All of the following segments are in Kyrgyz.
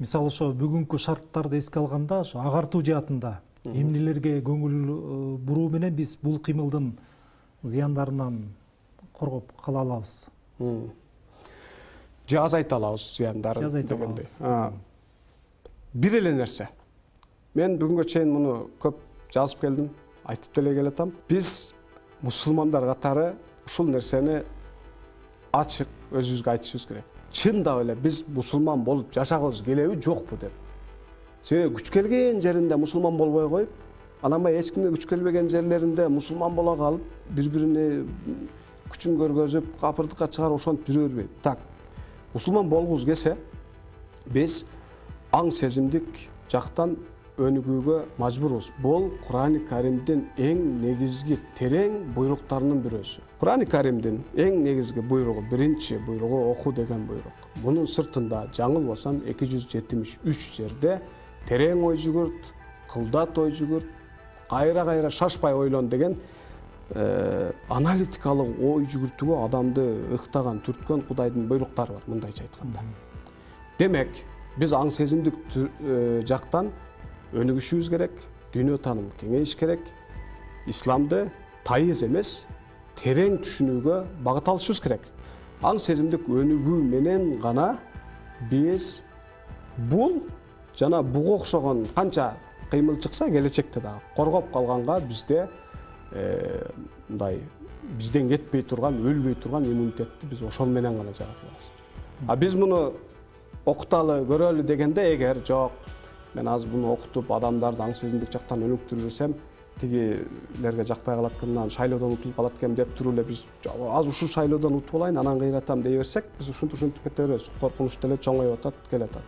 Мисалы ошо бүгүнкү шарттарды эске алганда, ошо агартуу жаатында эмнелерге көңүл буруу менен биз бул кыймылдын зыяндарынан коргоп кала алабыз? Же азайта алабыз зыяндарын дегендей. Бир эле нерсе. Мен бүгүнгө чейин муну көп жазып келдим, айтып деле келатам. Биз мусулмандар катары ушул нерсени ачык өзүбүзгө айтышыбыз керек. Чындап эле биз мусулман болуп жашагыбыз келеби, жокпу деп. Себеби күч келген жеринде мусулман болбой коюп, анан эч кимге күч келбеген жерлеринде мусулман бола калып, бири-бирине күчүн көргөзүп, капырдыкка чыгарып ошентип жүрө бербейт. Так, мусулман болгубуз келсе, биз аң сезимдик жактан өнүгүүгө мажбурбуз. Бул Кур'ан-ы Каримдин эң негизги терең буйруктарынын бирөөсү. Кур'ан-ы Каримдин эң негизги буйругу, биринчи буйругу оку деген буйрук. Мунун сыртында жаңылбасам 273 жерде терең ой жүгүрт, кылдат ой жүгүрт, кайра шашпай ойлон деген аналитикалык ой жүгүртүүгө адамды ыктаган, түрткөн Кудайдын буйруктары бар, мындайча айтканда. Демек, биз аң сезимдик жактан өнүгүшүбүз керек, дүйнө таным кеңейиш керек, исламды тайыз эмес, терең түшүнүүгө багыт алышыбыз керек. Аң сезимдик өнүгүү менен гана биз бул жана буга окшогон канча кыймыл чыкса келечекте дагы коргоп калганга бизде мындай бизден кетпей турган, өлбөй турган иммунитетти биз ошол менен гана жаратабыз. Биз муну окуталы, көрөлү дегенде эгер жок, мен азыр буну окутуп адамдарды аң сезимдик жактан өнүктүрсөм, тигилерге жакпай калат экен, шайлоодон утулуп калат экен деп туруп эле биз азыр ушул шайлоодон утуп алайын, анан кыйратам дей берсек, биз ушинтип кете беребиз. Коркунуч деле чоңоюп атат, келатат.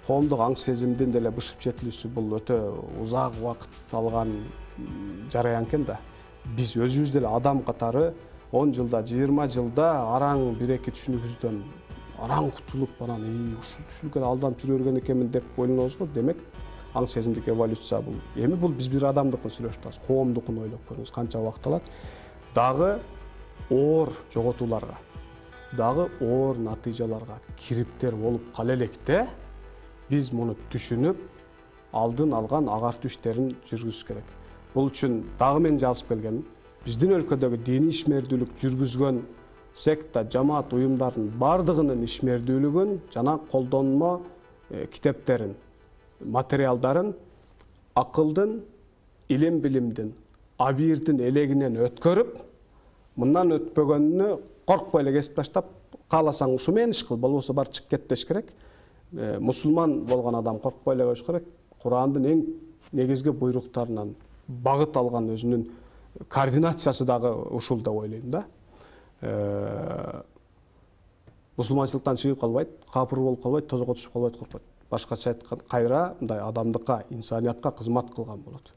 Коомдук аң сезимдин деле бышып жетилүүсү бул өтө узак убакыт алган жараян экен да. Биз өзүбүз деле адам катары 10 жылда, 20 жылда араң бир-эки түшүнүгүбүздөн араң кутулуп, анан ушул түшүнүккө алданып жүрө берген экенмин деп ойлонобуз го. Демек, аң сезимдик эволюция бул. Эми бул биз бир адамдыкын сүйлөшүп атабыз, коомдукун ойлоп көрүңүз, канча убакыт алат. Дагы оор жоготууларга, дагы оор натыйжаларга кириптер болуп кала электе, биз муну түшүнүп, алдын алган агартуу иштерин жүргүзүш керек. Бул үчүн дагы мен жазып келгенмин. Биздин өлкөдөгү диний ишмердүүлүк жүргүзгөн секта, жамаат уюмдарынын бардыгынын ишмердүүлүгүн жана колдонмо китептерин, материалдарын акылдын, илим билимдин, абийирдин элегинен өткөрүп, мындан өтпөгөнүнө коркпой эле кесип таштап, кааласаң ушу менен иш кыл, болбосо бар чык кет деш керек. Мусулман болгон адам коркпой эле коюш керек. Курандын эң негизги буйруктарынан багыт алган өзүнүн координациясы дагы ушул деп ойлойм да. Мусулманчылыктан чыгып калбайт, капыр болуп калбайт, тозокко түшүп калбайт, коркпойт. Башкача айтканда, кайра мындай адамдыкка, инсаниятка кызмат кылган болот.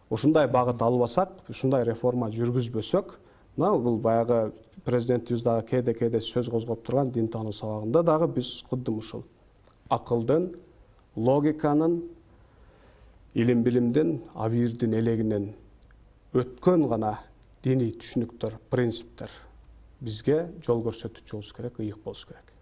Ушундай багыт албасак, ушундай реформа жүргүзбөсөк, мына бул баягы президентибиз дагы кээде сөз козгоп турган дин таануу сабагында дагы биз кудум ушул акылдын, логиканын, илим билимдин, абийирдин элегинен өткөн гана диний түшүнүктөр, принциптер бизге жол көрсөтүүчү болуш керек, ыйык болуш керек.